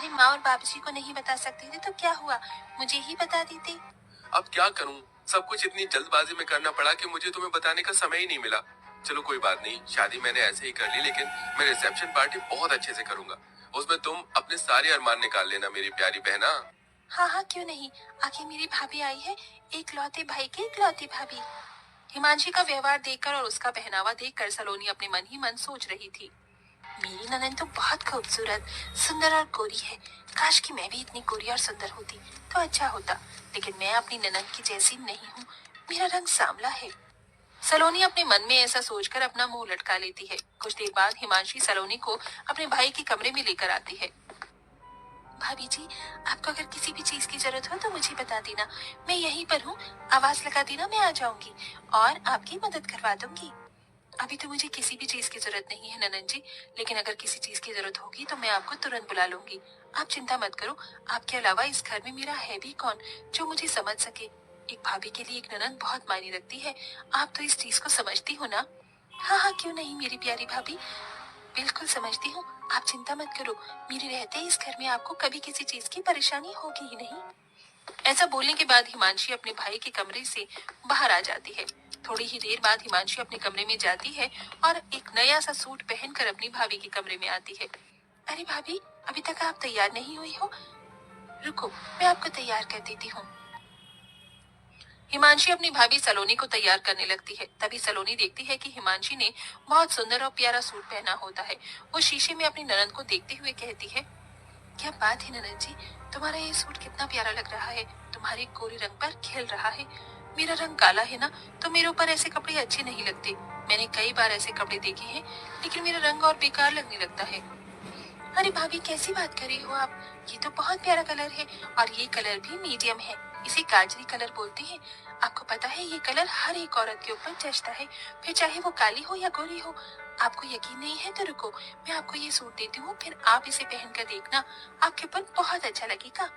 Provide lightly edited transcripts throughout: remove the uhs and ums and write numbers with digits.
अरे माँ और बाबूजी को नहीं बता सकते थे तो क्या हुआ, मुझे ही बता देते। अब क्या करूं, सब कुछ इतनी जल्दबाजी में करना पड़ा कि मुझे तुम्हें बताने का समय ही नहीं मिला। चलो कोई बात नहीं, शादी मैंने ऐसे ही कर ली, लेकिन मैं रिसेप्शन पार्टी बहुत अच्छे से करूंगा। उसमें तुम अपने सारे अरमान निकाल लेना मेरी प्यारी बहना। हाँ हाँ क्यों नहीं, आखिर मेरी भाभी आई है, एक लौते भाई की इकलौती भाभी। हिमांशी का व्यवहार देखकर और उसका पहनावा देखकर सलोनी अपने मन ही मन सोच रही थी, मेरी ननद तो बहुत खूबसूरत, सुंदर और गोरी है। काश कि मैं भी इतनी गोरी और सुंदर होती तो अच्छा होता, लेकिन मैं अपनी ननद की जैसी नहीं हूँ, मेरा रंग सांवला है। सलोनी अपने मन में ऐसा सोचकर अपना मुंह लटका लेती है। कुछ देर बाद हिमांशी सलोनी को अपने भाई के कमरे में लेकर आती है। भाभी जी, आपको अगर किसी भी चीज की जरूरत हो तो मुझे बता देना, मैं यहीं पर हूँ, आवाज लगा देना, मैं आ जाऊंगी और आपकी मदद करवा दूंगी। अभी तो मुझे किसी भी चीज की जरूरत नहीं है ननन जी, लेकिन अगर किसी चीज की जरूरत होगी तो मैं आपको तुरंत बुला लूंगी। आप चिंता मत करो, आपके अलावा इस घर में मेरा है भी कौन जो मुझे समझ सके। एक भाभी के लिए एक ननन बहुत मायने रखती है, आप तो इस चीज को समझती हो ना। हाँ हाँ क्यों नहीं मेरी प्यारी भाभी, बिल्कुल समझती हूँ, आप चिंता मत करो, मेरे रहते इस घर में आपको कभी किसी चीज की परेशानी होगी ही नहीं। ऐसा बोलने के बाद हिमांशी अपने भाई के कमरे से बाहर आ जाती है। थोड़ी ही देर बाद हिमांशी अपने कमरे में जाती है और एक नया सा सूट पहनकर अपनी भाभी के कमरे में आती है। अरे भाभी, अभी तक आप तैयार नहीं हुई हो, रुको मैं आपको तैयार कर देती हूँ। हिमांशी अपनी भाभी सलोनी को तैयार करने लगती है। तभी सलोनी देखती है कि हिमांशी ने बहुत सुंदर और प्यारा सूट पहना होता है। वो शीशे में अपनी ननद को देखते हुए कहती है, क्या बात है ननद जी, तुम्हारा ये सूट कितना प्यारा लग रहा है, तुम्हारे गोरे रंग पर खिल रहा है। मेरा रंग काला है ना, तो मेरे ऊपर ऐसे कपड़े अच्छे नहीं लगते। मैंने कई बार ऐसे कपड़े देखे हैं, लेकिन मेरा रंग और बेकार लगने लगता है। अरे भाभी कैसी बात कर रही हो आप, ये तो बहुत प्यारा कलर है और ये कलर भी मीडियम है, इसे गाजरी कलर बोलते हैं। आपको पता है ये कलर हर एक औरत के ऊपर जचता है, फिर चाहे वो काली हो या गोरी हो। आपको यकीन नहीं है तो रुको, मैं आपको ये सूट देती हूँ, फिर आप इसे पहनकर देखना, आपके ऊपर बहुत अच्छा लगेगा।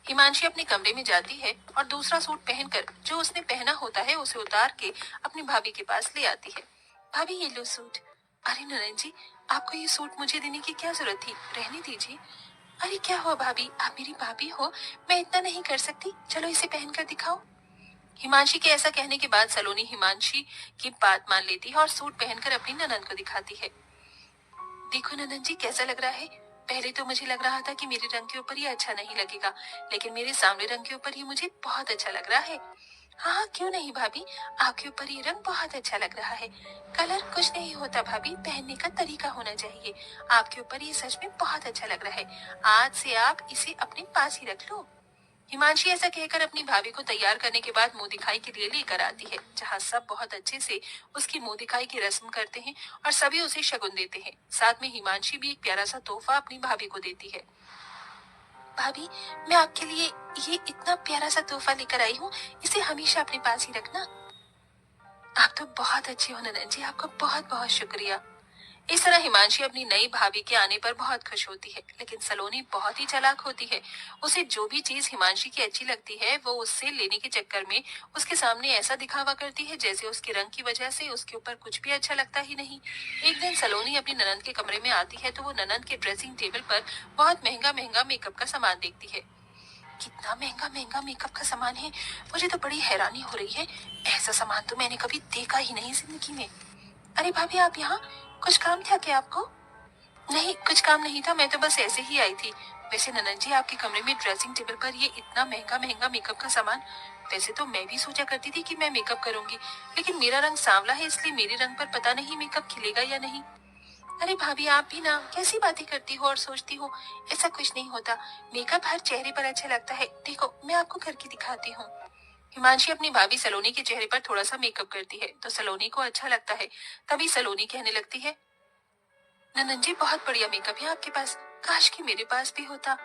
हिमांशी अपने कमरे में जाती है और दूसरा सूट पहनकर जो उसने पहना होता है उसे उतार के अपनी भाभी के पास ले आती है। भाभी ये लो सूट। अरे ननन जी, आपको ये सूट मुझे देने की क्या जरूरत थी, रहने दीजिए। अरे क्या हुआ भाभी, आप मेरी भाभी हो, मैं इतना नहीं कर सकती, चलो इसे पहनकर दिखाओ। हिमांशी के ऐसा कहने के बाद सलोनी हिमांशी की बात मान लेती है और सूट पहनकर अपनी ननन को दिखाती है। देखो ननन जी कैसा लग रहा है। पहले तो मुझे लग रहा था कि मेरे रंग के ऊपर ये अच्छा नहीं लगेगा, लेकिन मेरे सामने रंग के ऊपर ये मुझे बहुत अच्छा लग रहा है। हाँ हाँ क्यों नहीं भाभी, आपके ऊपर ये रंग बहुत अच्छा लग रहा है। कलर कुछ नहीं होता भाभी, पहनने का तरीका होना चाहिए। आपके ऊपर ये सच में बहुत अच्छा लग रहा है, आज से आप इसे अपने पास ही रख लो। हिमांशी ऐसा कहकर अपनी भाभी को तैयार करने के बाद मुंह दिखाई के लिए लेकर आती है, जहाँ सब बहुत अच्छे से उसकी मुंह दिखाई की रस्म करते हैं और सभी उसे शगुन देते हैं। साथ में हिमांशी भी एक प्यारा सा तोहफा अपनी भाभी को देती है। भाभी, मैं आपके लिए ये इतना प्यारा सा तोहफा लेकर आई हूँ, इसे हमेशा अपने पास ही रखना। आप तो बहुत अच्छी हो ननन जी, आपका बहुत बहुत शुक्रिया। इस तरह हिमांशी अपनी नई भाभी के आने पर बहुत खुश होती है, लेकिन सलोनी बहुत ही चालाक होती है। उसे जो भी चीज हिमांशी की अच्छी लगती है वो उससे लेने के चक्कर में उसके सामने ऐसा दिखावा करती है जैसे उसके रंग की वजह से उसके ऊपर कुछ भी अच्छा लगता ही नहीं। एक दिन सलोनी अपनी ननंद के कमरे में आती है तो वो ननंद के ड्रेसिंग टेबल पर बहुत महंगा महंगा मेकअप का सामान देखती है। कितना महंगा महंगा मेकअप का सामान है, मुझे तो बड़ी हैरानी हो रही है, ऐसा सामान तो मैंने कभी देखा ही नहीं जिंदगी में। अरे भाभी आप यहाँ, कुछ काम था क्या आपको? नहीं कुछ काम नहीं था, मैं तो बस ऐसे ही आई थी। वैसे ननन जी आपके कमरे में ड्रेसिंग टेबल पर ये इतना महंगा महंगा मेकअप का सामान, वैसे तो मैं भी सोचा करती थी कि मैं मेकअप करूंगी, लेकिन मेरा रंग सांवला है इसलिए मेरे रंग पर पता नहीं मेकअप खिलेगा या नहीं। अरे भाभी आप भी ना कैसी बातें करती हो और सोचती हो, ऐसा कुछ नहीं होता, मेकअप हर चेहरे पर अच्छा लगता है, देखो मैं आपको करके दिखाती हूँ। हिमांशी अपनी भाभी सलोनी के चेहरे पर थोड़ा सा मेकअप करती है तो सलोनी को अच्छा लगता है। तभी सलोनी कहने लगती है, ननन जी बहुत बढ़िया मेकअप है आपके पास, काश कि मेरे पास भी होता।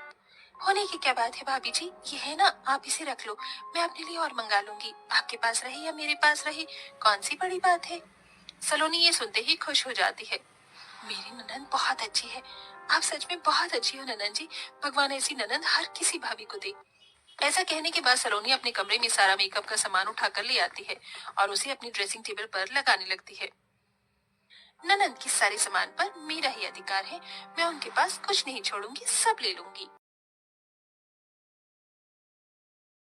होने की क्या बात है भाभी जी, ये है ना, आप इसे रख लो, मैं अपने लिए और मंगा लूंगी, आपके पास रहे या मेरे पास रहे, कौन सी बड़ी बात है। सलोनी ये सुनते ही खुश हो जाती है। मेरी ननन बहुत अच्छी है, आप सच में बहुत अच्छी हो ननन जी, भगवान ऐसी ननन हर किसी भाभी को दे। ऐसा कहने के बाद सलोनी अपने कमरे में सारा मेकअप का सामान उठाकर ले आती है और उसे अपनी ड्रेसिंग टेबल पर लगाने लगती है। ननद के सारे सामान पर मेरा ही अधिकार है, मैं उनके पास कुछ नहीं छोड़ूंगी, सब ले लूंगी।